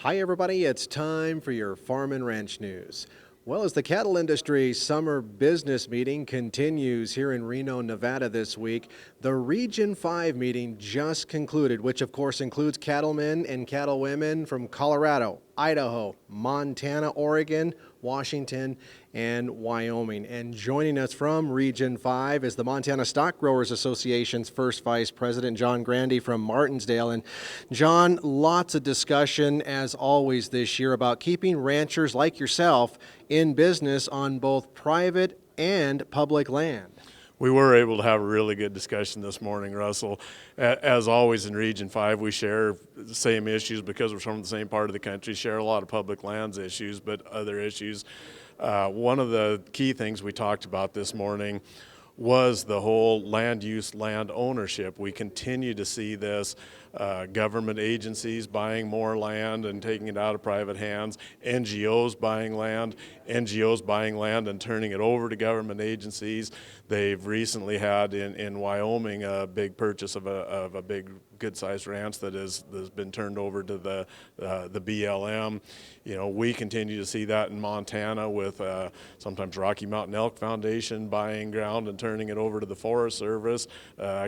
Hi everybody, it's time for your Farm and Ranch News. Well, as the cattle industry summer business meeting continues here in Reno, Nevada this week, the Region 5 meeting just concluded, which of course includes cattlemen and cattlewomen from Colorado, Idaho, Montana, Oregon, Washington, and Wyoming. And joining us from Region 5 is the Montana Stock Growers Association's first Vice President, John Grandy from Martinsdale. And John, lots of discussion as always this year about keeping ranchers like yourself in business on both private and public land. We were able to have a really good discussion this morning, Russell. As always in Region 5, we share the same issues because we're from the same part of the country, share a lot of public lands issues, but other issues. One of the key things we talked about this morning was the whole land use, land ownership. We continue to see this, government agencies buying more land and taking it out of private hands, NGOs buying land and turning it over to government agencies. They've recently had in Wyoming a big purchase of a big good-sized ranch that has been turned over to the BLM. You know, we continue to see that in Montana with sometimes Rocky Mountain Elk Foundation buying ground and turning it over to the Forest Service,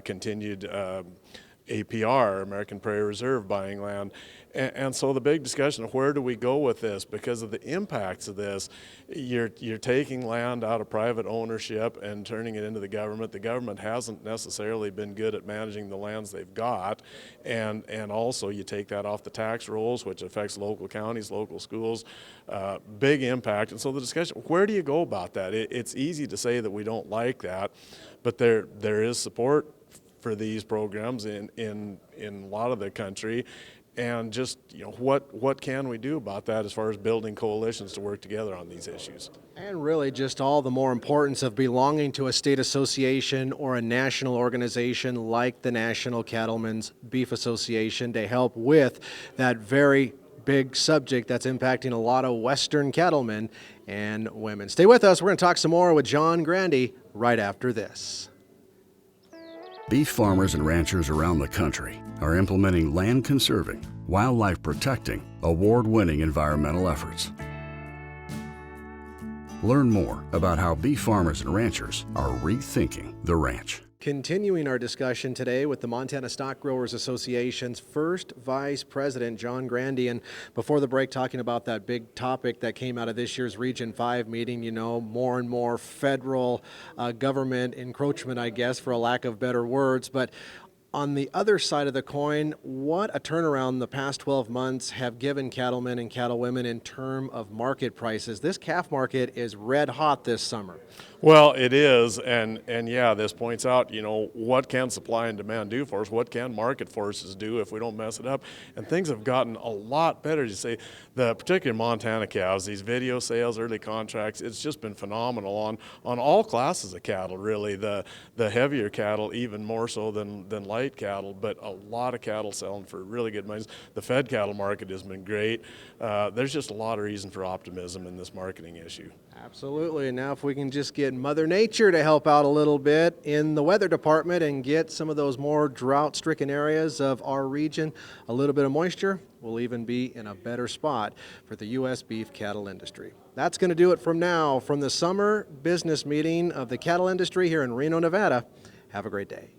continued APR, American Prairie Reserve, buying land. And so the big discussion of where do we go with this, because of the impacts of this, you're taking land out of private ownership and turning it into the government. The government hasn't necessarily been good at managing the lands they've got, and also you take that off the tax rolls, which affects local counties, local schools, big impact. And so the discussion, where do you go about that? It's easy to say that we don't like that, but there is support for these programs in a lot of the country. And just, you know, what can we do about that as far as building coalitions to work together on these issues? And really just all the more importance of belonging to a state association or a national organization like the National Cattlemen's Beef Association to help with that very big subject that's impacting a lot of Western cattlemen and women. Stay with us. We're going to talk some more with John Grandy right after this. Beef farmers and ranchers around the country are implementing land conserving, wildlife protecting, award-winning environmental efforts. Learn more about how beef farmers and ranchers are rethinking the ranch. Continuing our discussion today with the Montana Stock Growers Association's first Vice President, John Grandy, and before the break talking about that big topic that came out of this year's Region 5 meeting, you know, more and more federal government encroachment, I guess, for a lack of better words. But on the other side of the coin, what a turnaround the past 12 months have given cattlemen and cattlewomen in terms of market prices. This calf market is red hot this summer. Well, it is, and yeah, this points out, you know, what can supply and demand do for us? What can market forces do if we don't mess it up? And things have gotten a lot better. You say the particular Montana calves, these video sales, early contracts, it's just been phenomenal on all classes of cattle, really. The heavier cattle even more so than light cattle, but a lot of cattle selling for really good money. The fed cattle market has been great. There's just a lot of reason for optimism in this marketing issue. Absolutely. And now if we can just get Mother Nature to help out a little bit in the weather department and get some of those more drought-stricken areas of our region a little bit of moisture, we'll even be in a better spot for the U.S. beef cattle industry. That's going to do it from now from the summer business meeting of the cattle industry here in Reno, Nevada. Have a great day.